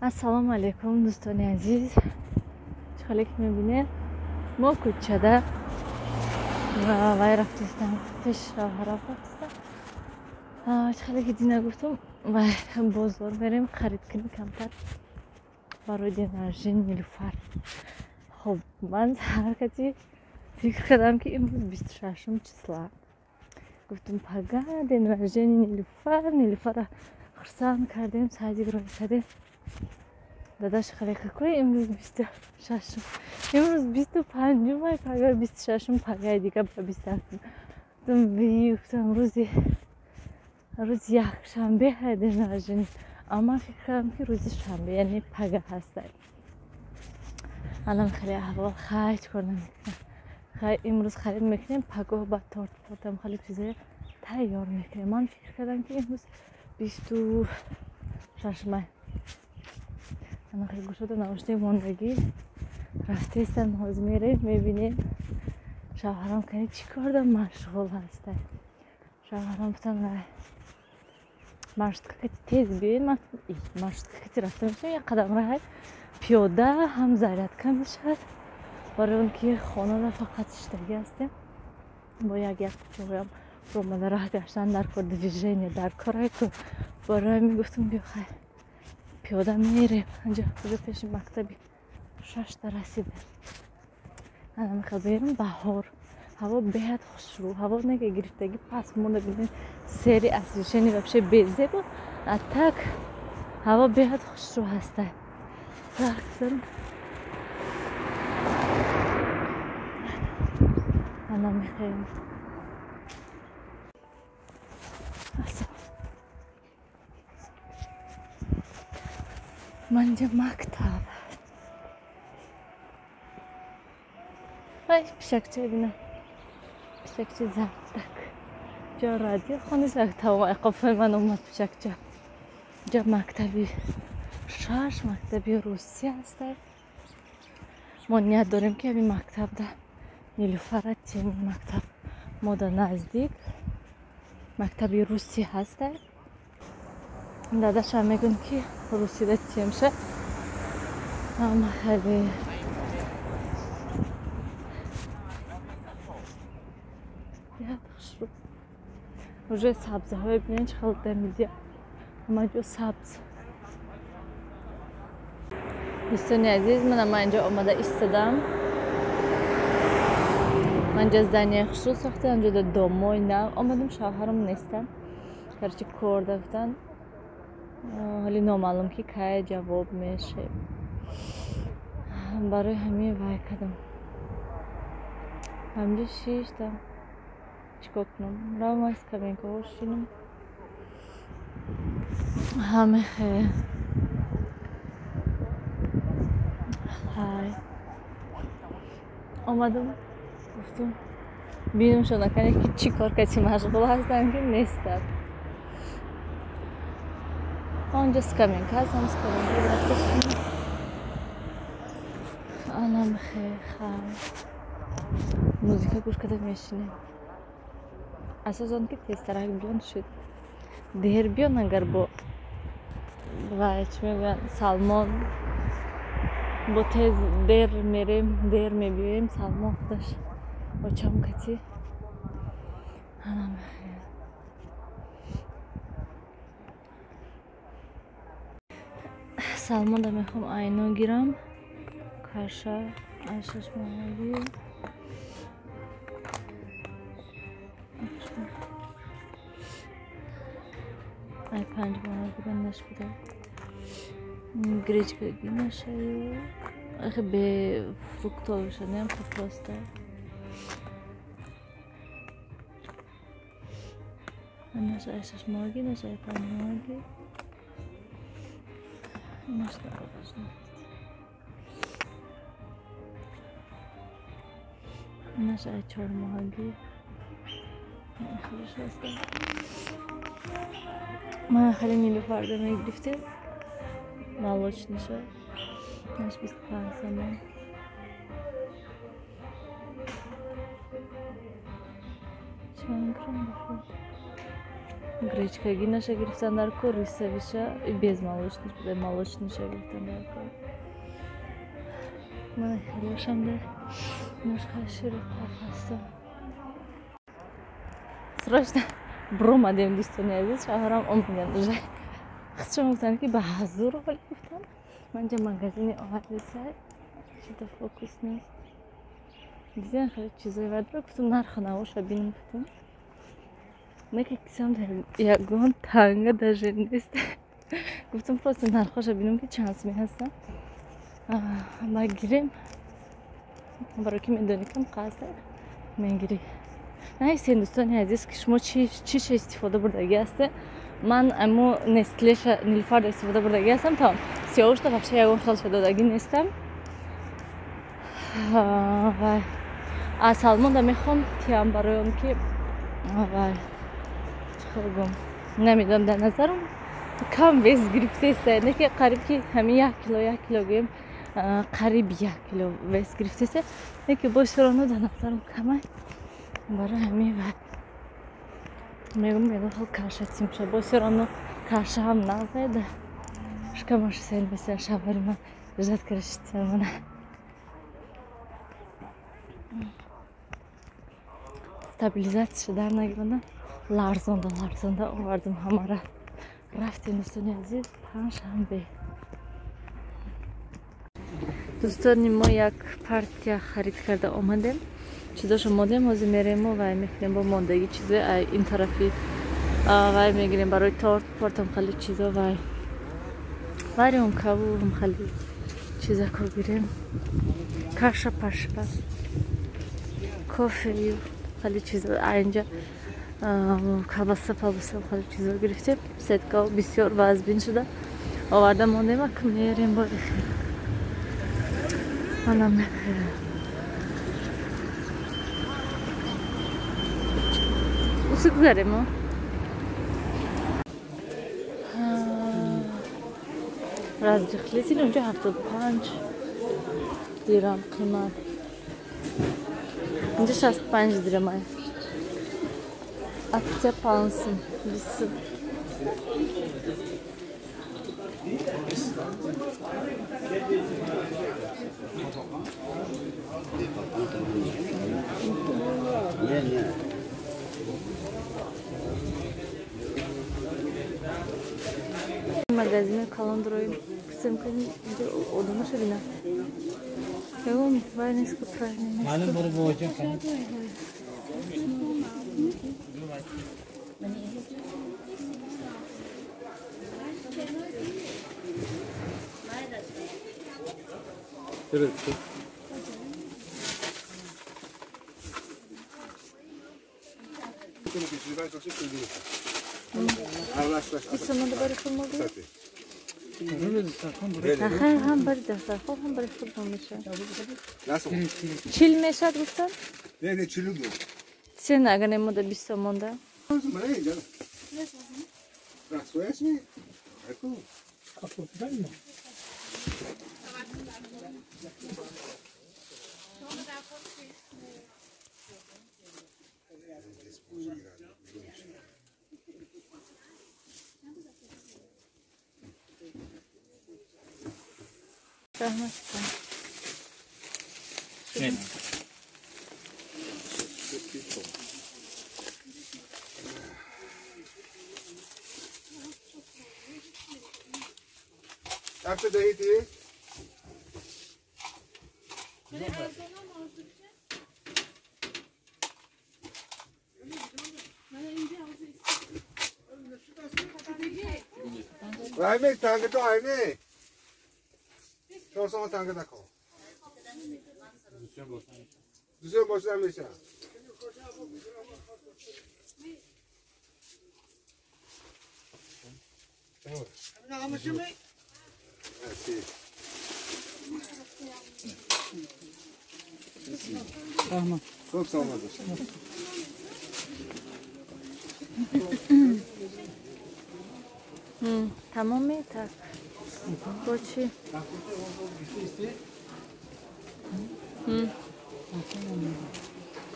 Assalomu alaykum do'stoni aziz. Chiqalik می‌بینید ما کوچه‌دا و رفتم پیش راه رفتم. chiqalik دینا گفتم و بازار بریم خرید کنیم کمتر برای دینارژی نیلوفر. خب من حرکتی فکر کردم که امروز 26 числа. گفتم پگاه دینارژی نیلوفر خرسان کردیم سعی کردیم. داداش خیلی کوی امروز 26 امروز 25 مای پگاه 26 پگاه دیگه 27 دم گفتم روز یک شنبه هست ناجین اما فکر کردم که روز شنبه یعنی پگاه هست. الان خیلی احوال خرید کنم امروز خرید میکنیم پگاه با تورت پاتم خیلی چیزای تیار میکنیم. من فکر کردم که امروز 26 مای انا خیلی گوشت نوشته موندگی رفته استن حوز میره میبینیم شوهرم کنی چی کردم مشغول هسته. شوهرم بودم نه маршрутка тез بیایم маршрутка رفته میشیم یک قدم راه پیاده هم зарядка میشد برای اون که خانه را فقط اشتگی هستیم با یک کوچه هم رومده راه گشتن در کار دیویژنی در کارهای که برای میگفتم بیا خیلی پیاده میریم اینجا پیش مکتبی 6 رسیده. انا میخواد بریم بهار هوا بهت خوشرو هوا نگه گرفتگی پس مونده ببین سری اسیشنی вообще بزه بود اتاک هوا بهت خوشرو هسته. رفتم انا میخوام من جا مکتب ای پیشکچه بینم پیشکچه زردک جا رادیو خانه زردک و قفل من اومد پیشکچه جا مکتبی شش مکتبی روسی هسته. ما نیت داریم که این مکتب ده نیلوفر تیم مکتب ما در نزدیک مکتبی روسی هسته. داداش هم میگن که روسی ده تیم شه اما خیلی روی سبزه های ببینید چه خیلی دمیده اما جو سبز. دوستان عزیز من اینجا آمده ایستادم. من اینجا از دنیای خشرو ساخته اینجا در دامای نو آمدم. شوهرم نیستن کرچه کار دفتن حالی نامعلوم که که جواب میشه برای همین وای کردم همجا شیشتم چیکار کنم رو ما اسکامین که هاشینم همه خیلی های آمدم گفتم بینم شده کنه که چی کار کسی مشغول هستن که نیستن. آنجا اسکامین که هستم اسکامین که رفتشیم الان خیلی موزیکا گوش کده میشینیم اساساً که تیسترک بیان شد دیر بیان اگر با چی میگن سلمان با تیز دیر میریم دیر میبیویم سلمان خودش با چم کتی الان خیلی سلمان دا میخوام آینو گیرم کارشا عشش ماهی ای 5 ماه بگندش بوده گریچ گرگی نشه اخی به فروکت آوشه نیم خود پاسته نشه عشش ماهی نشه ای 5 ماهی نشه دقیقش نشه ای 4 ماهی خیلی شسته ما خیلی نیلوفر ده میگرفتیم مالوچ نشه نش 25 زمان چند گرم بخور Гречкаги наша грифтан дар кор, рисавиша без молочный, без молочныша грифтан дар кор. Мана хелошам да немножко широко хастам. Срочно бромадем дӯстони азиз, шоҳарам омадем уже. Худшон гуфтанд ки ба ҳазур ҳол гуфтам. Ман ҷа магазини оҳадисай. Чида фокус нест. Дизайн хеле чизои вардро гуфтам нархо навоша бинем гуфтам. Неки кисам ягон танга даже нест. Гуфтам просто нархоша бинем ки чанд сум ҳастам. Ба гирем. Барои ки медони кам қаста мегири. Наистин дӯстони азиз ки шумо чиша истифода бурдаги ҳастед. Ман аммо нестлеша нилфар истифода бурдаги ҳастам. Тамом. Сиёҳушта вообще ягон хелша додаги нестам. Вай. Аз салмонда мехоҳам тиам бароям ки вай. Чиқаргум. Намедонам дар назарам кам вес гирифтеста. Не ки қариб ки ҳамин 1 кило гӯем қариб 1 кило вес гирифтеста. Не ки боширону дар назарам камай. Барои ҳамин вай. Мегум хел кашатсим ша боширону каша ҳам наведа. Шкамаш сен беса шаварима жад крашитсам мана. Стабилизация шудар нагирандам. Ларзонда овардам ҳамара. Рафтем дӯстони азиз панҷшанбе. Дӯстони мо як партия харид карда омадем. Чизошо модем ҳозир мерем ва мехӯрем бо мондаги чизо ин тарафи вай мегирем барои торт портам хали чизо вай вариум каву хали чизако гирем каша паша кофе хали чизо инҷа колбаса хали чизо гирифтем сетка бисёр вазбин шуда оварда мондем ак мерем бо ихир манам мехӯрам. Усук зарем о. Разрихлесин унҷа 75 дирам қимат. Унҷа 65 дирам ай. Акция 5 сум. 20 сум. Магазин каландроим кусем кани одамаша бина. Ягон вайнеско правильно. Малum boru boğacak kan. Evet. İnsanlar da böyle kurmalı. هم برای دستر خوب هم برای خود میشه. چیل میشه گفتن؟ نه چیلو دو. سین اگر نموده 20 مونده. من اینجا. راستویش می؟ اکو. اکو داریم. Rahmet Evet. Hafta dahi diye. Rahmet tangga to ayne. Sonra tangga da kal. Düzen boşuna meşa. Rahman. Çok sağ olun. Tamam mı? Tak. Koçi.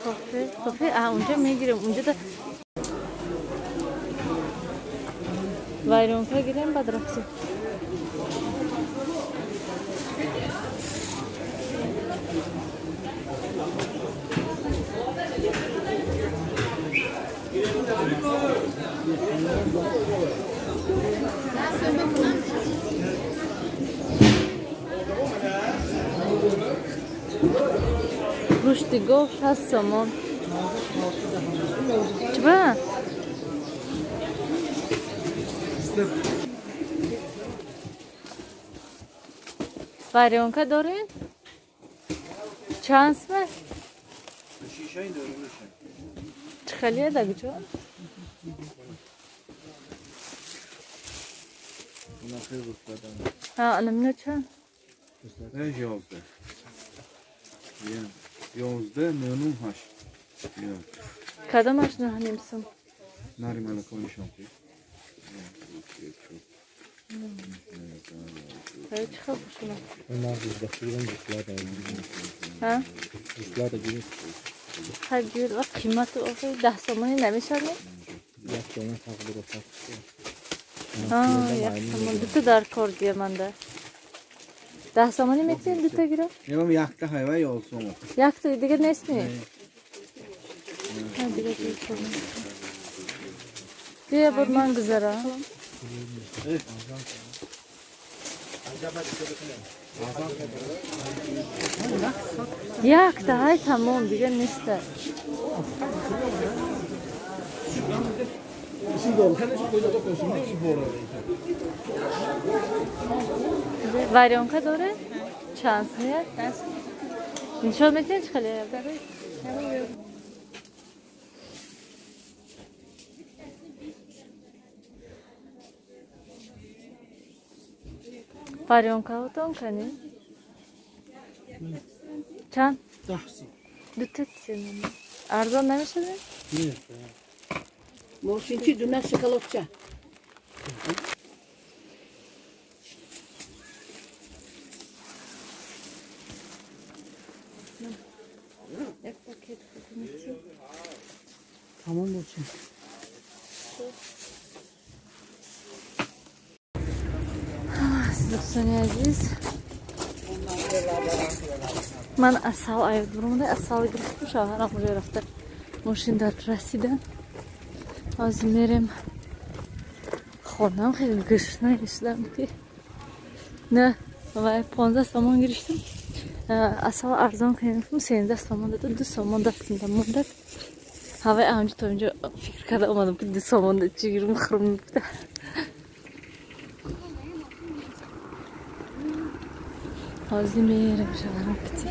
Kafe. Kafe. Onca mı gireyim? Onca da Vayronka girem bad raftim. Rushdigo 60 somon. Chba? Varyonka دارین؟ چند اسمه؟ شیشه این داره میشه. چه خیلیه دگه چون؟ اونا خیلی بود بدن. ها الان نه چند؟ نه 11. 11 9 8. کدامش نه نیمسم؟ ناری ملکانی شامپی. خیلی چه خوب شما؟ من بخشیدم بسیار ها؟ بسیار دیگه خیلی گیر و قیمت آخه 10 سامانی نمیشه نه؟ یک تومن تقریبا گفتم. ها یک سامان دو تا در کار گیرم ده. 10 سامانی میتونیم دو تا گیرم؟ میگم یک تا هیوای یا سومو. یک تا دیگه نیست نی؟ ها دیگه دیگه کنم. بیا بود من گذارم. یک تا های تمام دیگه نیست. Varyonka داره؟ چند سنیه؟ نشان میتونی چه خیلی داره؟ Varyonka oton کنی؟ چند؟ 10 دو تا تسینم ارزان نمیشه؟ نه ماشینچی دونه شکلاتچه یک پاکت بکنیتی تمام باشه دوستانی عزیز من اصل آید برمونده اصل گرفتم شوهرم اونجا رفته ماشین در رسیدن از میرم خونم خیلی گشنه گشتم که نه و 15 سامان گرفتم اصل ارزان کنیم 13 سامان داد 2 سامان دستم مونده هوای همینجا تا اینجا فکر کرده اومدم که 2 سامان داد چیگیرم خرم بوده آزی میرم شوهرم کتی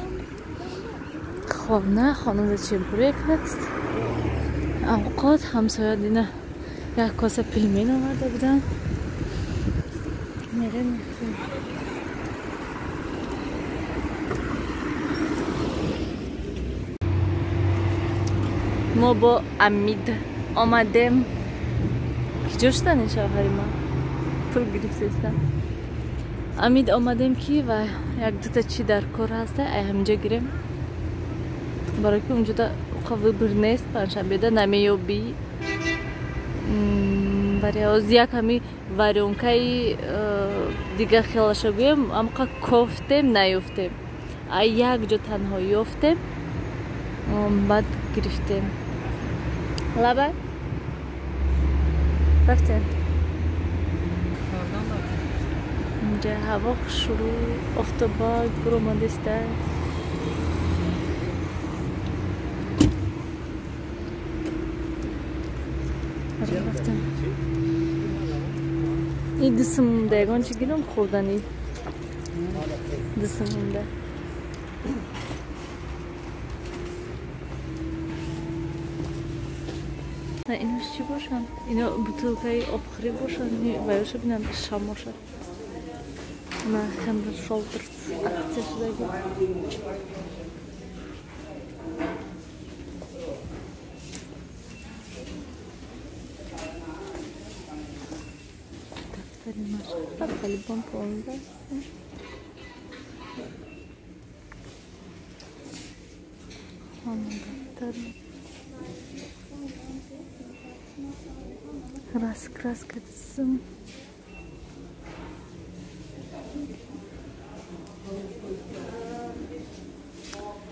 خانم دا چه بریک هست اوقات همسایه دینه یک کاسه پیلمین آورده بودن میرم ما با امید آمدیم کجا شدن این شوهری ما پول گرفته استم امید آمدیم که و یک دوتا چی در کار هسته همینجا گیریم برای که اونجا دا قوی بر نیست پنجشنبه دا نمیابی برای از یک همی وریونکای دیگه خیالش گویم امقا کفتیم نیفتیم یک جا تنها یافتیم بعد گرفتیم لبه رفتیم اینجا هوا شروع افتباق برو مندسته رفتم این دست مونده اگان چی گیرم خوردنی دست مونده نه اینوش چی باشن؟ اینا بطولکای آبخری باشن ویاشه بینم شام باشه نه خمر شالدر اکتش دگی دفتری مشغل خیلی بام پاونده خانم دفتر رسک Kraska dizim.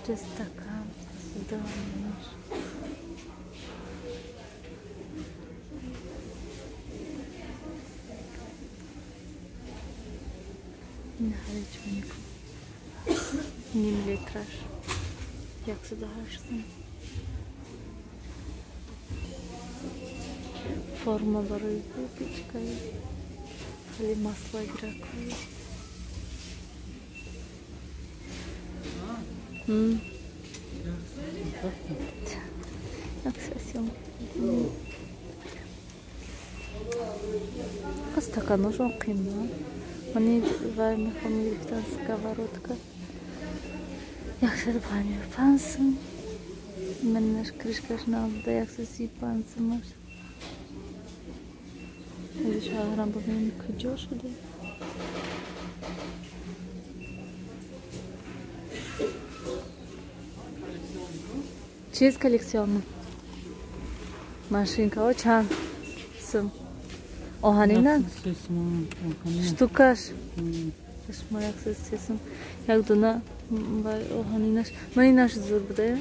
Destakan. Sıdağınlar. Nihayet minik. Milimetraj. Yaksı da harçsın. Formaları yüzü çıkıyor. Hali masla girer koyuyor. Аксессион. Как стакан уже окинно. Они вами хомилифтан сковородка. Яксер панир пансын. Меннер крышкашны алды яксер сипансымыр. Эди шагырам бубен кыжош уды. Чиз коллекционный. Машинка очень сым. Оганинан? Штукаш. Шмарак сесим. Як дуна бай оганинаш. Манинаш зур буде.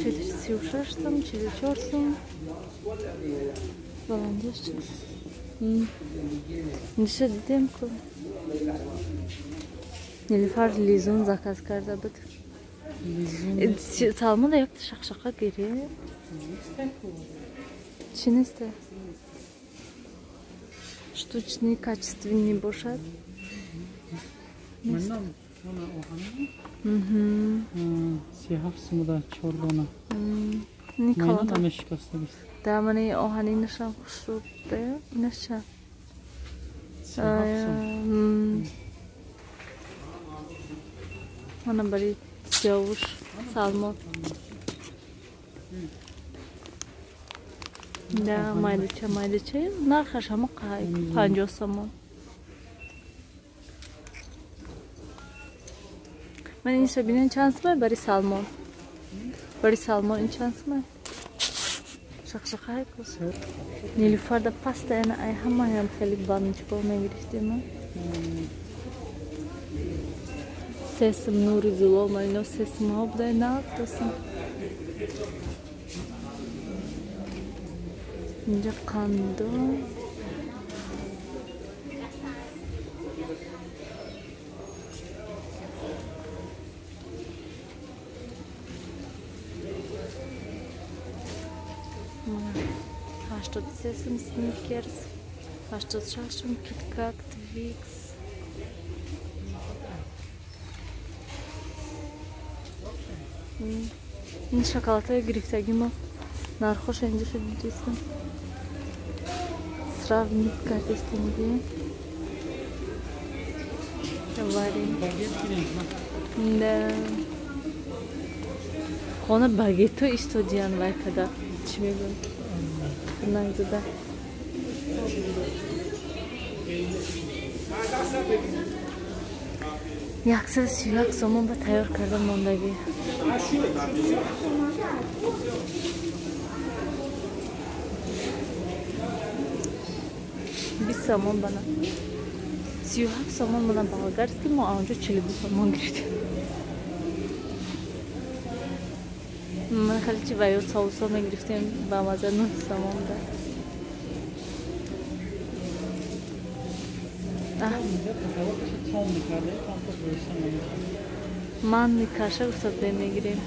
Через сюшаштам, через чорсам. Баландешчик. Ниша дидем ко. Nilüfer lizon zakaz karda bud. Salma da yok şakşaka geri. Чинесте. Штучный, качественный бошад. Siyah sımıda çorluğuna. Никола. Mayna da meşikası biz. Да, мани охани нишам хушуд да. Наша. Mana bari yavuş, salmon. Da maydacha. Narxashami qay? 50 somon. Mana insa binen chansmi bari salmon. Bari salmon in chansmi? Shaqshaqay kus. Nilüferda pasta yana ay hamma ham khali banich bo'lmay girishdimi? Sesim Nuri Zulolma, no sesim obday ne yapıyorsun? İnce kandı. Haştat sesim Snickers. Haştat şaşım KitKat, Twix. این شکلات های گرفتگی ما نرخوش اینجا شد دیستم صراف نیت کردستیم دیگه واریم نه خونه باگیتو istodiyan var kadar چی میگم نگذده Yaksa siyak somon ba tayyor kardam mondagi. Bir somon bana. Siyak somon bana balgarski mo aunca çilibi somon girdi. من خیلی چی وایو سوسو میگرفتیم با مزه نون somon da. Manlı kaşa usat demeye gireyim.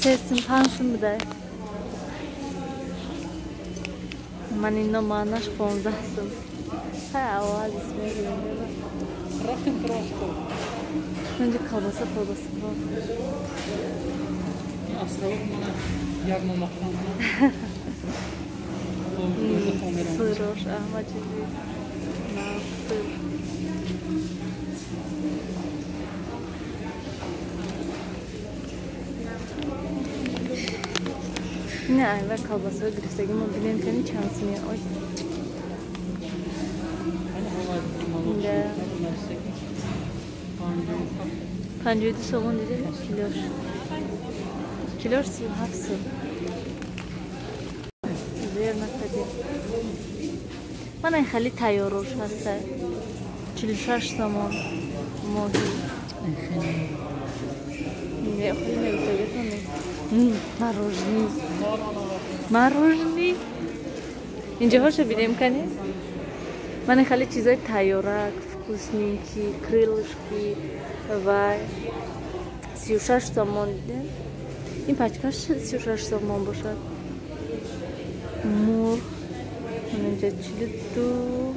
Sesim pansın mı da? Manino manaş konzasın. Ha o hal ismi gireyim. Önce kalbasa var. Aslında bana yarmamaktan. Sırır amacı değil. Nasıl? Ne ayva kalbasa girsek ama bilen kendi şansım ya. Oy. Ne? Pancıydı somon dedi. Kiloş. Килош 37 сум. Зер накади. Мана хали тайёрош ҳаста. 46 сомон моҳи. Не, хали мегӯтагетоне. Мороженое. Мороженое. Инҷоҳошо бидем кани? Мана хали чизои тайёрак, вкусненький, крылышки ва 36 сомон дидем. Ин пачкаш 36 сомон бошад. Мурғ. Инҷа 42.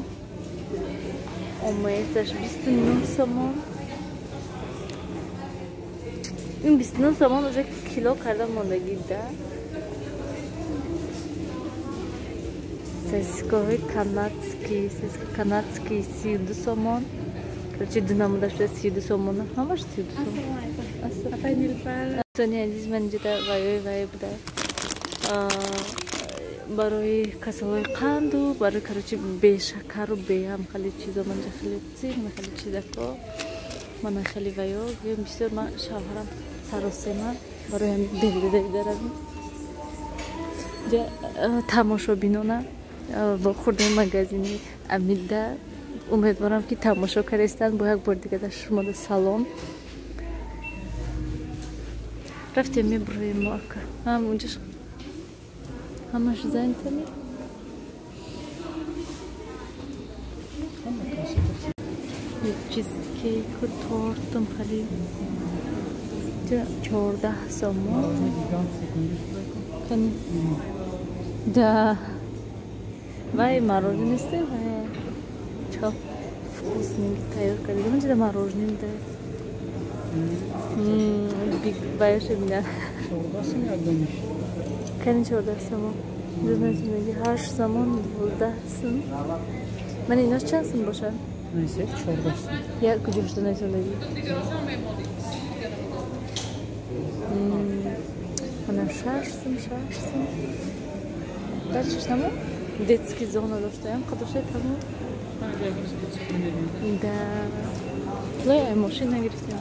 Омаесаш 29 сомон. Ин 29 сомон уже кило карда мондагӣ да. Сосискаҳои канадский 32 сомон. Короче, динамуда шуда 32 сомон. Ҳамаш 32 сомон. Сони азиз, ман инҷода ваёи буда. Барои касалои қанду, барои короче бешакару беҳам хеле чизо манҷа хеле ци, мана хеле чизако. Мана хеле ваё, бисёр ман шавҳарам саросема барои ҳамин девида равем. Ҷа тамошобинона вохӯрдаи магазини Амида. Умедворам ки тамошо карестанд. Бо як бор дига дар шумода салом. Рафтем меброем ака. Ҳамунҷаш ҳамаш занятами. Чизкейку тортум халим. 14 сомон. Кани. Да. Вай мороженое сте, вай. Чё? Вкусненький тайёр кардем. Инҷа да мороженое дает. Биг вайоша бина. Кани 14 сомон. Дунасим меги 8 сомон 12 сум. Ман инош чанд сум бошад? Нейсе 14 сум. Я куҷошда несонаги. Манам 6 сум. Дальше тамом? Детский зона доштаям. Қадошай тамом? Да. Лоя машина гирифтем.